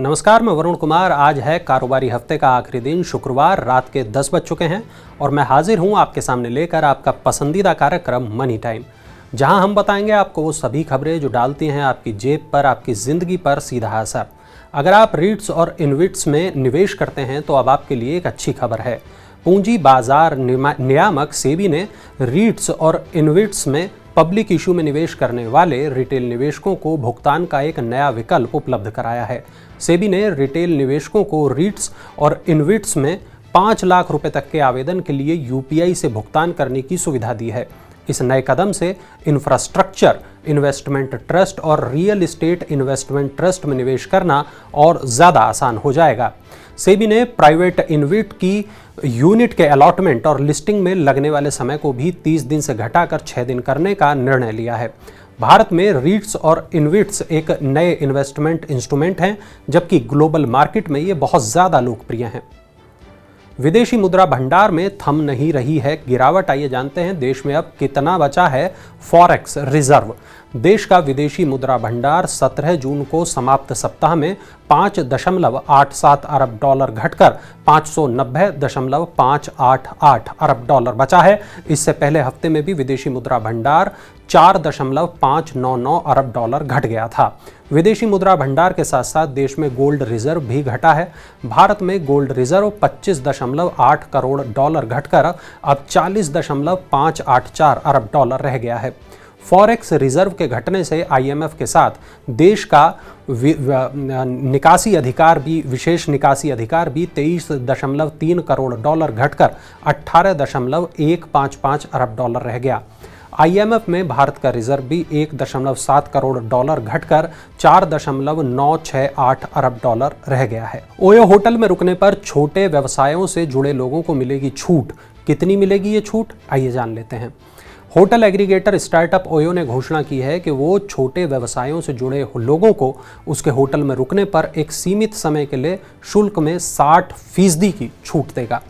नमस्कार, मैं वरुण कुमार। आज है कारोबारी हफ्ते का आखिरी दिन, शुक्रवार, रात के 10 बज चुके हैं और मैं हाजिर हूं आपके सामने लेकर आपका पसंदीदा कार्यक्रम मनी टाइम, जहां हम बताएंगे आपको वो सभी खबरें जो डालती हैं आपकी जेब पर, आपकी ज़िंदगी पर सीधा असर। अगर आप रीट्स और इनविट्स में निवेश करते हैं तो अब आपके लिए एक अच्छी खबर है। पूंजी बाजार नियामक सेबी ने रीट्स और इनविट्स में पब्लिक इशू में निवेश करने वाले रिटेल निवेशकों को भुगतान का एक नया विकल्प उपलब्ध कराया है। सेबी ने रिटेल निवेशकों को रीट्स और इनविट्स में 5 लाख रुपए तक के आवेदन के लिए यूपीआई से भुगतान करने की सुविधा दी है। इस नए कदम से इंफ्रास्ट्रक्चर इन्वेस्टमेंट ट्रस्ट और रियल एस्टेट इन्वेस्टमेंट ट्रस्ट में निवेश करना और ज़्यादा आसान हो जाएगा। सेबी ने प्राइवेट इनविट की यूनिट के अलॉटमेंट और लिस्टिंग में लगने वाले समय को भी 30 दिन से घटाकर 6 दिन करने का निर्णय लिया है। भारत में रीट्स और इनविट्स एक नए इन्वेस्टमेंट इंस्ट्रूमेंट हैं, जबकि ग्लोबल मार्केट में ये बहुत ज़्यादा लोकप्रिय हैं। विदेशी मुद्रा भंडार में थम नहीं रही है गिरावट। आइए जानते हैं देश में अब कितना बचा है फॉरेक्स रिजर्व। देश का विदेशी मुद्रा भंडार 17 जून को समाप्त सप्ताह में 5.87 अरब डॉलर घटकर 590.588 अरब डॉलर बचा है। इससे पहले हफ्ते में भी विदेशी मुद्रा भंडार 4.599 अरब डॉलर घट गया था। विदेशी मुद्रा भंडार के साथ साथ देश में गोल्ड रिजर्व भी घटा है। भारत में गोल्ड रिजर्व 25.8 करोड़ डॉलर घटकर अब 40.584 अरब डॉलर रह गया है। फॉरेक्स रिजर्व के घटने से आईएमएफ के साथ देश का विशेष निकासी अधिकार भी 23.3 करोड़ डॉलर घटकर 18.155 अरब डॉलर रह गया। आईएमएफ में भारत का रिजर्व भी 1.7 करोड़ डॉलर घटकर 4.968 अरब डॉलर रह गया है। ओयो होटल में रुकने पर छोटे व्यवसायों से जुड़े लोगों को मिलेगी छूट। कितनी मिलेगी ये छूट, आइए जान लेते हैं। होटल एग्रीगेटर स्टार्टअप ओयो ने घोषणा की है कि वो छोटे व्यवसायों से जुड़े लोगों को उसके होटल में रुकने पर एक सीमित समय के लिए शुल्क में 60% की छूट देगा।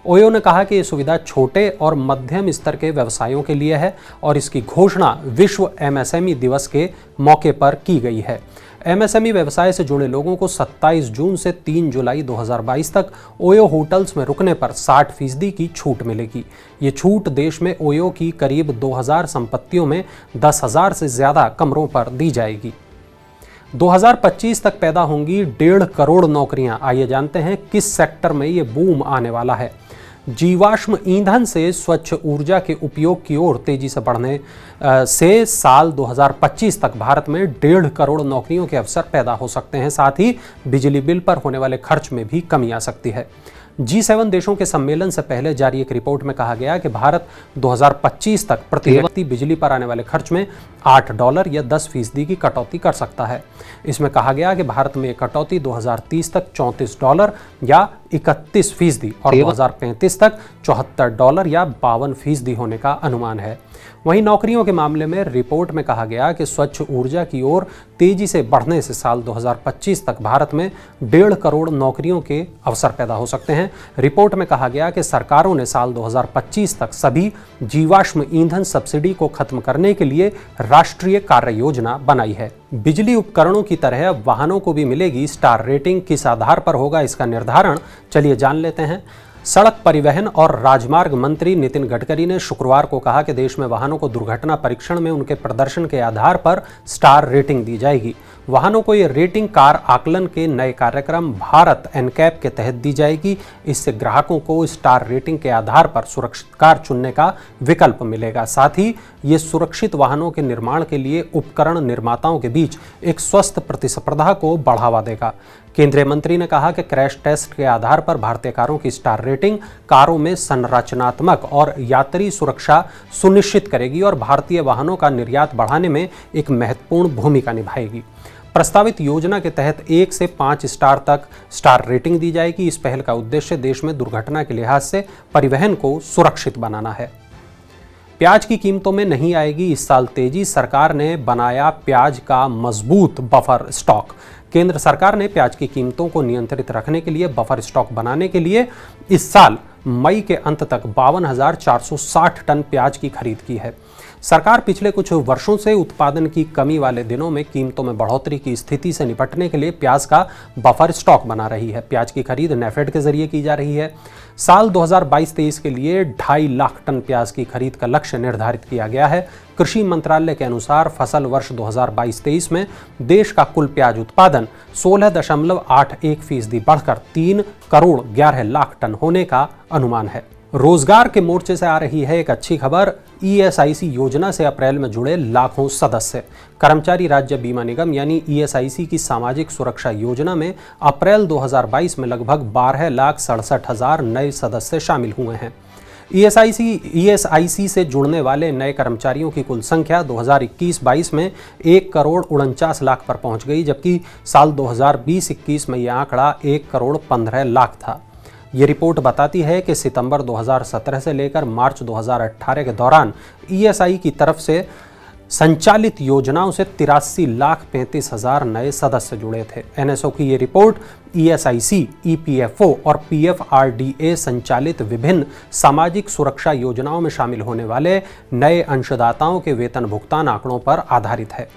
ओयो ने कहा कि ये सुविधा छोटे और मध्यम स्तर के व्यवसायों के लिए है और इसकी घोषणा विश्व एमएसएमई दिवस के मौके पर की गई है। एमएसएमई व्यवसाय से जुड़े लोगों को 27 जून से 3 जुलाई 2022 तक ओयो होटल्स में रुकने पर 60% की छूट मिलेगी। ये छूट देश में ओयो की करीब 2000 संपत्तियों में 10,000 से ज़्यादा कमरों पर दी जाएगी। 2025 तक पैदा होंगी 1.5 करोड़ नौकरियां। आइए जानते हैं किस सेक्टर में ये बूम आने वाला है। जीवाश्म ईंधन से स्वच्छ ऊर्जा के उपयोग की ओर तेजी से बढ़ने से साल 2025 तक भारत में 1.5 करोड़ नौकरियों के अवसर पैदा हो सकते हैं। साथ ही बिजली बिल पर होने वाले खर्च में भी कमी आ सकती है। G7 देशों के सम्मेलन से पहले जारी एक रिपोर्ट में कहा गया कि भारत 2025 तक प्रति व्यक्ति बिजली पर आने वाले खर्च में $8 या 10% की कटौती कर सकता है। इसमें कहा गया कि भारत में कटौती 2030 तक $34 या 31% और 2035 तक $74 या 52% होने का अनुमान है। वहीं नौकरियों के मामले में रिपोर्ट में कहा गया कि स्वच्छ ऊर्जा की ओर तेजी से बढ़ने से साल 2025 तक भारत में 1.5 करोड़ नौकरियों के अवसर पैदा हो सकते हैं। रिपोर्ट में कहा गया कि सरकारों ने साल 2025 तक सभी जीवाश्म ईंधन सब्सिडी को खत्म करने के लिए राष्ट्रीय कार्य योजना बनाई है। बिजली उपकरणों की तरह अब वाहनों को भी मिलेगी स्टार रेटिंग। किस आधार पर होगा इसका निर्धारण, चलिए जान लेते हैं। सड़क परिवहन और राजमार्ग मंत्री नितिन गडकरी ने शुक्रवार को कहा कि देश में वाहनों को दुर्घटना परीक्षण में उनके प्रदर्शन के आधार पर स्टार रेटिंग दी जाएगी। वाहनों को ये रेटिंग कार आकलन के नए कार्यक्रम भारत एनकैप के तहत दी जाएगी। इससे ग्राहकों को स्टार रेटिंग के आधार पर सुरक्षित कार चुनने का विकल्प मिलेगा। साथ ही ये सुरक्षित वाहनों के निर्माण के लिए उपकरण निर्माताओं के बीच एक स्वस्थ प्रतिस्पर्धा को बढ़ावा देगा। केंद्रीय मंत्री ने कहा कि क्रैश टेस्ट के आधार पर भारतीय कारों की स्टार रेटिंग कारों में संरचनात्मक और यात्री सुरक्षा सुनिश्चित करेगी और भारतीय वाहनों का निर्यात बढ़ाने में एक महत्वपूर्ण भूमिका निभाएगी। प्रस्तावित योजना के तहत 1 से 5 स्टार तक स्टार रेटिंग दी जाएगी। इस पहल का उद्देश्य देश में दुर्घटना के लिहाज से परिवहन को सुरक्षित बनाना है। प्याज की कीमतों में नहीं आएगी इस साल तेजी। सरकार ने बनाया प्याज का मजबूत बफर स्टॉक। केंद्र सरकार ने प्याज की कीमतों को नियंत्रित रखने के लिए बफर स्टॉक बनाने के लिए इस साल मई के अंत तक 52,460 टन प्याज की खरीद की है। सरकार पिछले कुछ वर्षों से उत्पादन की कमी वाले दिनों में कीमतों में बढ़ोतरी की स्थिति से निपटने के लिए प्याज का बफर स्टॉक बना रही है। प्याज की खरीद नेफेड के जरिए की जा रही है। साल 2022-23 के लिए 2.5 लाख टन प्याज की खरीद का लक्ष्य निर्धारित किया गया है। कृषि मंत्रालय के अनुसार फसल वर्ष 2022-23 में देश का कुल प्याज उत्पादन 16.81% बढ़कर 3 करोड़ 11 लाख टन होने का अनुमान है। रोजगार के मोर्चे से आ रही है एक अच्छी खबर। ईएसआईसी योजना से अप्रैल में जुड़े लाखों सदस्य। कर्मचारी राज्य बीमा निगम यानी ईएसआईसी की सामाजिक सुरक्षा योजना में अप्रैल 2022 में लगभग 12,67,000 नए सदस्य शामिल हुए हैं। ईएसआईसी से जुड़ने वाले नए कर्मचारियों की कुल संख्या 2021-22 में 1 करोड़ 49 लाख पर पहुंच गई, जबकि साल 2020-21 में यह आंकड़ा 1 करोड़ 15 लाख था। ये रिपोर्ट बताती है कि सितंबर 2017 से लेकर मार्च 2018 के दौरान ईएसआई की तरफ से संचालित योजनाओं से 83,35,000 नए सदस्य जुड़े थे। एनएसओ की ये रिपोर्ट ईएसआईसी, ईपीएफओ और पीएफआरडीए संचालित विभिन्न सामाजिक सुरक्षा योजनाओं में शामिल होने वाले नए अंशदाताओं के वेतन भुगतान आंकड़ों पर आधारित है।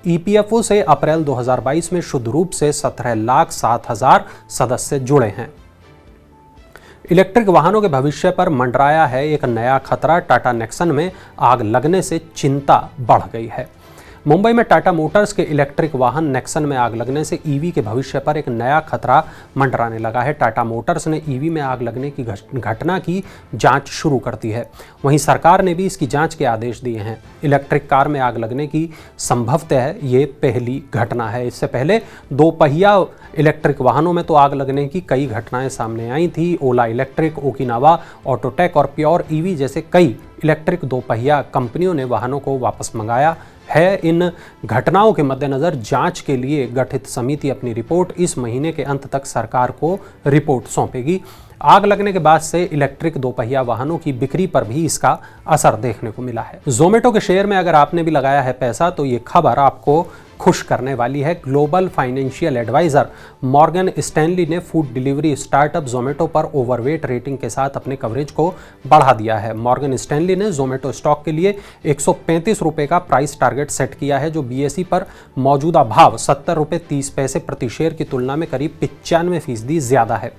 ईपीएफओ से अप्रैल 2022 में शुद्ध रूप से 17,07,000 सदस्य जुड़े हैं। इलेक्ट्रिक वाहनों के भविष्य पर मंडराया है एक नया खतरा। टाटा नेक्सन में आग लगने से चिंता बढ़ गई है। मुंबई में टाटा मोटर्स के इलेक्ट्रिक वाहन नेक्सन में आग लगने से ईवी के भविष्य पर एक नया खतरा मंडराने लगा है। टाटा मोटर्स ने ईवी में आग लगने की घटना की जांच शुरू कर दी है। वहीं सरकार ने भी इसकी जांच के आदेश दिए हैं। इलेक्ट्रिक कार में आग लगने की संभवतः ये पहली घटना है। इससे पहले 2 पहिया इलेक्ट्रिक वाहनों में तो आग लगने की कई घटनाएं सामने आई थी। ओला इलेक्ट्रिक, ओकिनावा ऑटोटेक और प्योर ईवी जैसे कई इलेक्ट्रिक 2 पहिया कंपनियों ने वाहनों को वापस मंगाया है। इन घटनाओं के मद्देनजर जांच के लिए गठित समिति अपनी रिपोर्ट इस महीने के अंत तक सरकार को रिपोर्ट सौंपेगी। आग लगने के बाद से इलेक्ट्रिक 2 पहिया वाहनों की बिक्री पर भी इसका असर देखने को मिला है। ज़ोमैटो के शेयर में अगर आपने भी लगाया है पैसा तो ये खबर आपको खुश करने वाली है। Global financial adviser Morgan Stanley ने फूड डिलीवरी स्टार्टअप ज़ोमैटो पर ओवरवेट रेटिंग के साथ अपने कवरेज को बढ़ा दिया है। मॉर्गन स्टैनली ने ज़ोमैटो स्टॉक के लिए 135 रुपये का प्राइस टारगेट सेट किया है, जो बीएसई पर मौजूदा भाव 70 रुपये 30 पैसे प्रति शेयर की तुलना में करीब 95% ज़्यादा है।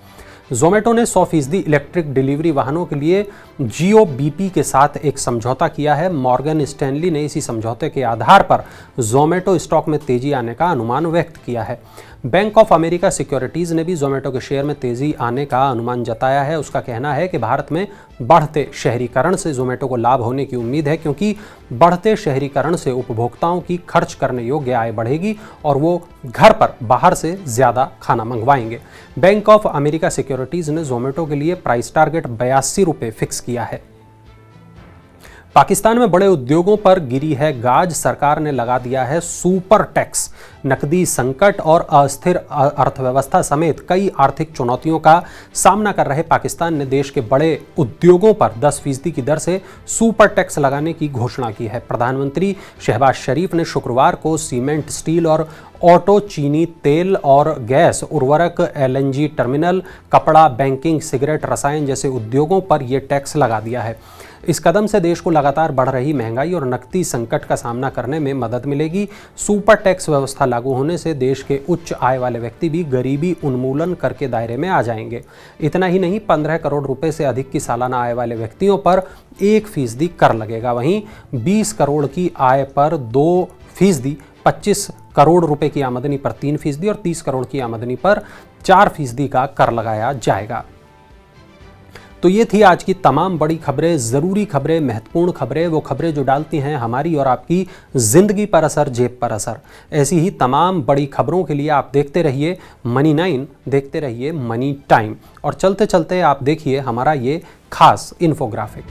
ज़ोमैटो ने 100% इलेक्ट्रिक डिलीवरी वाहनों के लिए जियो-बीपी के साथ एक समझौता किया है। मॉर्गन स्टैनली ने इसी समझौते के आधार पर ज़ोमैटो स्टॉक में तेजी आने का अनुमान व्यक्त किया है। बैंक ऑफ अमेरिका सिक्योरिटीज़ ने भी ज़ोमैटो के शेयर में तेजी आने का अनुमान जताया है। उसका कहना है कि भारत में बढ़ते शहरीकरण से ज़ोमैटो को लाभ होने की उम्मीद है, क्योंकि बढ़ते शहरीकरण से उपभोक्ताओं की खर्च करने योग्य आय बढ़ेगी और वो घर पर बाहर से ज़्यादा खाना मंगवाएंगे। बैंक ऑफ अमेरिका सिक्योरिटीज़ ने ज़ोमैटो के लिए प्राइस टारगेट 82 रुपये फिक्स किया है। पाकिस्तान में बड़े उद्योगों पर गिरी है गाज। सरकार ने लगा दिया है सुपर टैक्स। नकदी संकट और अस्थिर अर्थव्यवस्था समेत कई आर्थिक चुनौतियों का सामना कर रहे पाकिस्तान ने देश के बड़े उद्योगों पर 10% की दर से सुपर टैक्स लगाने की घोषणा की है। प्रधानमंत्री शहबाज शरीफ ने शुक्रवार को सीमेंट, स्टील और ऑटो, चीनी, तेल और गैस, उर्वरक, एलएनजी टर्मिनल, कपड़ा, बैंकिंग, सिगरेट, रसायन जैसे उद्योगों पर यह टैक्स लगा दिया है। इस कदम से देश को लगातार बढ़ रही महंगाई और नकदी संकट का सामना करने में मदद मिलेगी। सुपर टैक्स व्यवस्था लागू होने से देश के उच्च आय वाले व्यक्ति भी गरीबी उन्मूलन कर के दायरे में आ जाएंगे। इतना ही नहीं, 15 करोड़ रुपए से अधिक की सालाना आय वाले व्यक्तियों पर 1% कर लगेगा। वहीं 20 करोड़ की आय पर 2%, 25 करोड़ रुपए की आमदनी पर 3% और 30 करोड़ की आमदनी पर 4% का कर लगाया जाएगा। तो ये थी आज की तमाम बड़ी खबरें, ज़रूरी खबरें, महत्वपूर्ण खबरें, वो खबरें जो डालती हैं हमारी और आपकी ज़िंदगी पर असर, जेब पर असर। ऐसी ही तमाम बड़ी खबरों के लिए आप देखते रहिए मनी 9, देखते रहिए मनी टाइम। और चलते चलते आप देखिए हमारा ये खास इन्फोग्राफिक।